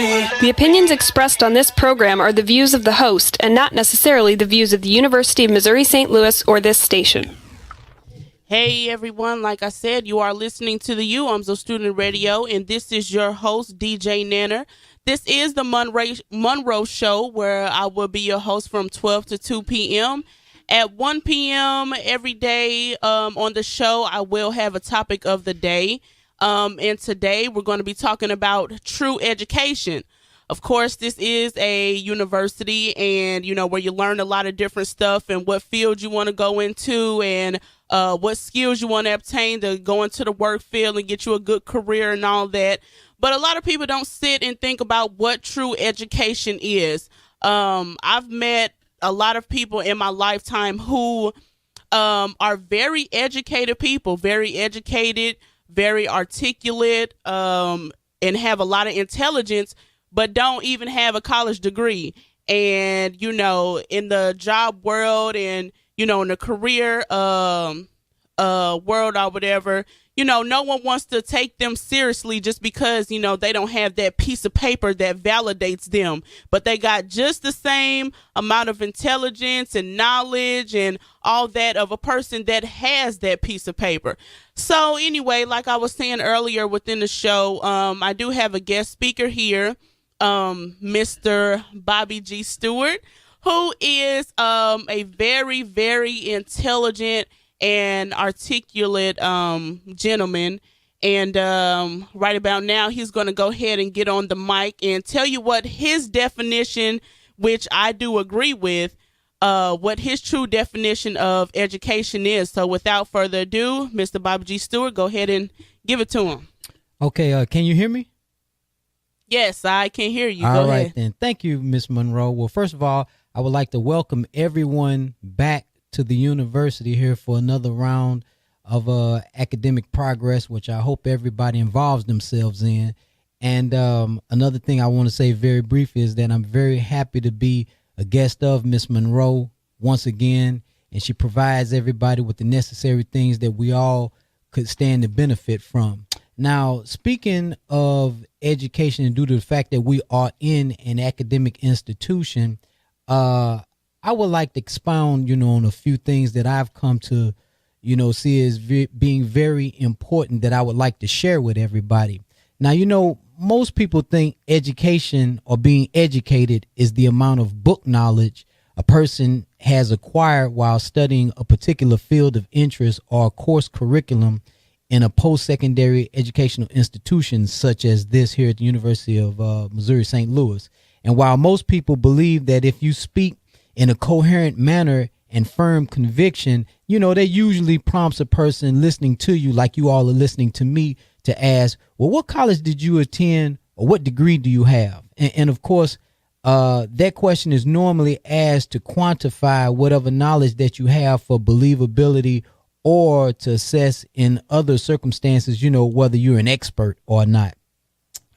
The opinions expressed on this program are the views of the host and not necessarily the views of the University of Missouri St. Louis or this station. Hey everyone, like I said, you are listening to the Umsl Student Radio, and this is your host, DJ Nanner. This is the Monroe Show, where I will be your host from 12 to 2 p.m. At 1 p.m. every day on the show, I will have a topic of the day. And today we're going to be talking about true education. Of course, this is a university and, where you learn a lot of different stuff and what field you want to go into and what skills you want to obtain to go into the work field and get you a good career and all that. But a lot of people don't sit and think about what true education is. I've met a lot of people in my lifetime who are very educated people, very educated, very articulate, and have a lot of intelligence, but don't even have a college degree. And, in the job world and, in the career world or whatever, no one wants to take them seriously just because, they don't have that piece of paper that validates them. But they got just the same amount of intelligence and knowledge and all that of a person that has that piece of paper. So anyway, like I was saying earlier within the show, I do have a guest speaker here, Mr. Bobby G. Stewart, who is a very, very intelligent and articulate gentleman. And right about now, he's going to go ahead and get on the mic and tell you what his definition, which I do agree with, what his true definition of education is. So without further ado, Mr. Bobby G. Stewart, go ahead and give it to him. Okay, can you hear me? Yes, I can hear you. All go right, ahead. then. Thank you, Miss Monroe. Well, first of all, I would like to welcome everyone back to the university here for another round of academic progress, which I hope everybody involves themselves in. And another thing I want to say very briefly is that I'm very happy to be a guest of Miss Monroe once again, and she provides everybody with the necessary things that we all could stand to benefit from. Now, speaking of education, and due to the fact that we are in an academic institution, I would like to expound, on a few things that I've come to, see as being very important that I would like to share with everybody. Now, most people think education or being educated is the amount of book knowledge a person has acquired while studying a particular field of interest or a course curriculum in a post-secondary educational institution such as this here at the University of Missouri St. Louis. And while most people believe that if you speak in a coherent manner and firm conviction, that usually prompts a person listening to you like you all are listening to me to ask, well, what college did you attend or what degree do you have? And of course, that question is normally asked to quantify whatever knowledge that you have for believability or to assess in other circumstances, whether you're an expert or not.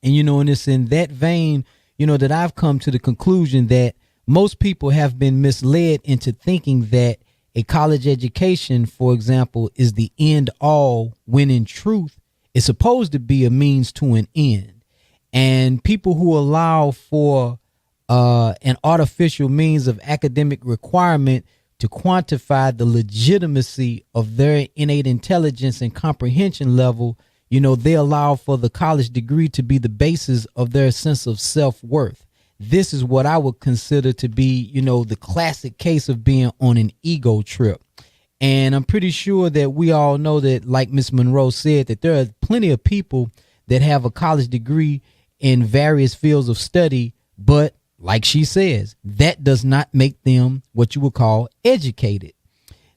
And, and it's in that vein, that I've come to the conclusion that most people have been misled into thinking that a college education, for example, is the end all, when in truth, it's supposed to be a means to an end. And people who allow for an artificial means of academic requirement to quantify the legitimacy of their innate intelligence and comprehension level, they allow for the college degree to be the basis of their sense of self-worth. This is what I would consider to be, the classic case of being on an ego trip. And I'm pretty sure that we all know that, like Miss Monroe said, that there are plenty of people that have a college degree in various fields of study, but like she says, that does not make them what you would call educated.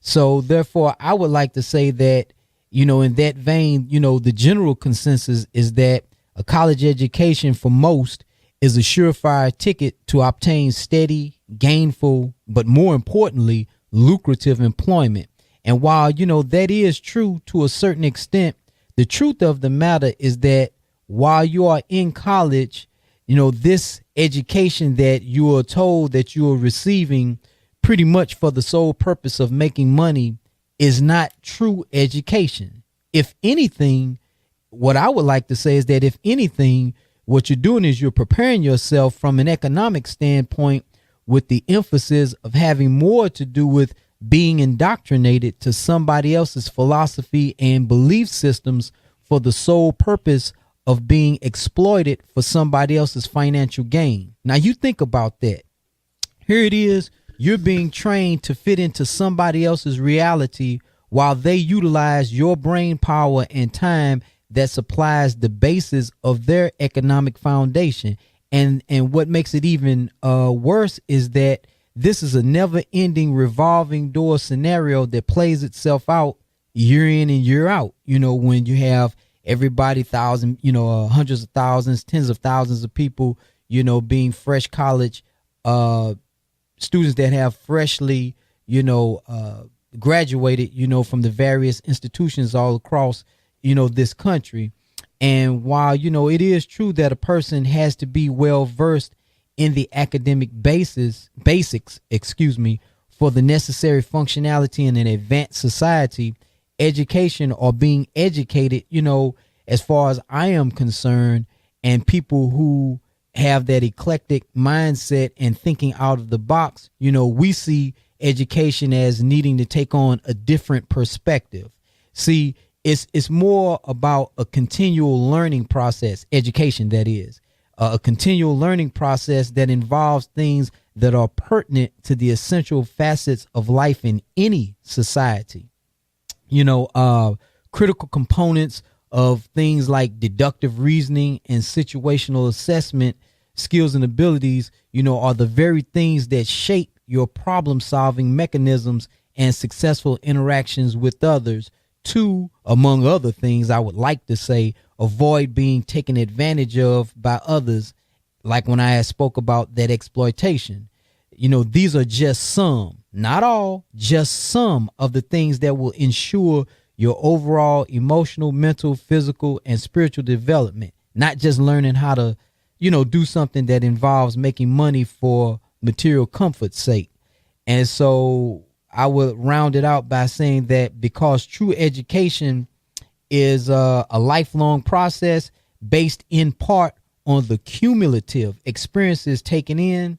So therefore, I would like to say that, in that vein, the general consensus is that a college education for most is a surefire ticket to obtain steady, gainful, but more importantly, lucrative employment. And while, that is true to a certain extent, the truth of the matter is that while you are in college, this education that you are told that you are receiving pretty much for the sole purpose of making money is not true education. If anything, what I would like to say is that if anything, what you're doing is you're preparing yourself from an economic standpoint with the emphasis of having more to do with being indoctrinated to somebody else's philosophy and belief systems for the sole purpose of being exploited for somebody else's financial gain. Now you think about that. Here it is. You're being trained to fit into somebody else's reality while they utilize your brain power and time that supplies the basis of their economic foundation. And what makes it even worse is that this is a never-ending revolving door scenario that plays itself out year in and year out. You know, when you have everybody, hundreds of thousands, tens of thousands of people, you know, being fresh college students that have freshly, graduated, from the various institutions all across, this country. And while, it is true that a person has to be well versed in the academic basics, for the necessary functionality in an advanced society, education or being educated, as far as I am concerned, and people who have that eclectic mindset and thinking out of the box, we see education as needing to take on a different perspective. See, it's more about a continual learning process, education that is, a continual learning process that involves things that are pertinent to the essential facets of life in any society. Critical components of things like deductive reasoning and situational assessment skills and abilities, are the very things that shape your problem solving mechanisms and successful interactions with others to, among other things, I would like to say, avoid being taken advantage of by others. Like when I spoke about that exploitation, these are just some, not all, just some of the things that will ensure your overall emotional, mental, physical, and spiritual development, not just learning how to, do something that involves making money for material comfort's sake. And so I would round it out by saying that because true education is a lifelong process based in part on the cumulative experiences taken in,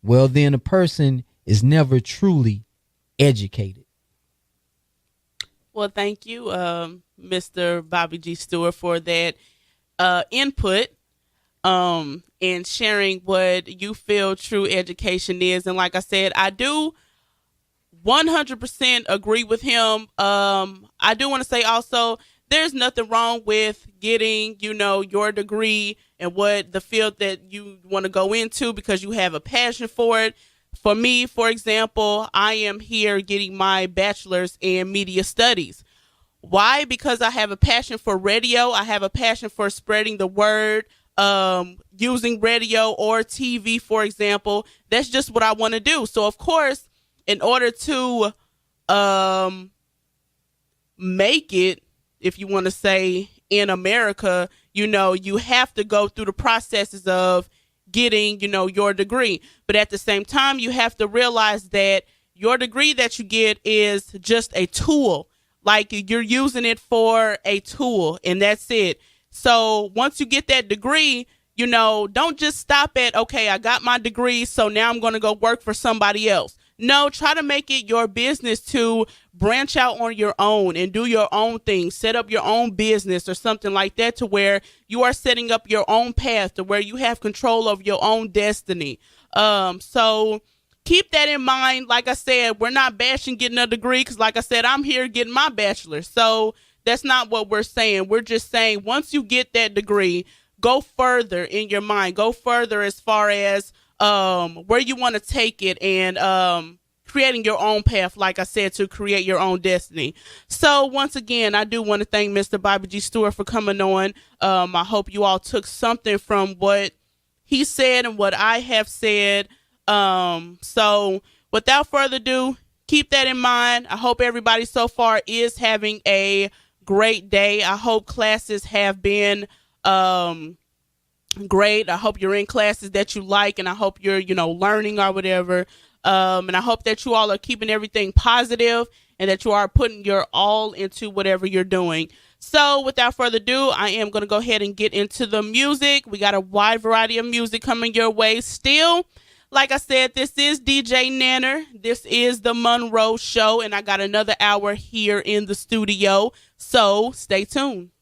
well, then a person is never truly educated. Well, thank you, Mr. Bobby G. Stewart, for that input and sharing what you feel true education is. And like I said, I do 100% agree with him. I do want to say also, there's nothing wrong with getting, your degree and what the field that you want to go into because you have a passion for it. For me, for example, I am here getting my bachelor's in media studies. Why? Because I have a passion for radio. I have a passion for spreading the word, using radio or TV, for example. That's just what I want to do. So, of course, in order to make it, if you want to say, in America, you have to go through the processes of getting, your degree. But at the same time, you have to realize that your degree that you get is just a tool. Like you're using it for a tool, and that's it. So once you get that degree, don't just stop at, okay, I got my degree, so now I'm going to go work for somebody else. No, try to make it your business to branch out on your own and do your own thing, set up your own business or something like that, to where you are setting up your own path, to where you have control of your own destiny. So keep that in mind. Like I said, we're not bashing getting a degree because, like I said, I'm here getting my bachelor's. So that's not what we're saying. We're just saying once you get that degree, go further in your mind. Go further as far as where you want to take it and creating your own path, like I said, to create your own destiny. So once again, I do want to thank Mr. Bobby G. Stewart for coming on. I hope you all took something from what he said and what I have said. So without further ado, keep that in mind. I hope everybody so far is having a great day. I hope classes have been great. I hope you're in classes that you like, and I hope you're, learning or whatever. And I hope that you all are keeping everything positive and that you are putting your all into whatever you're doing. So without further ado, I am going to go ahead and get into the music. We got a wide variety of music coming your way still. Like I said, this is DJ Nanner. This is the Monroe Show, and I got another hour here in the studio. So stay tuned.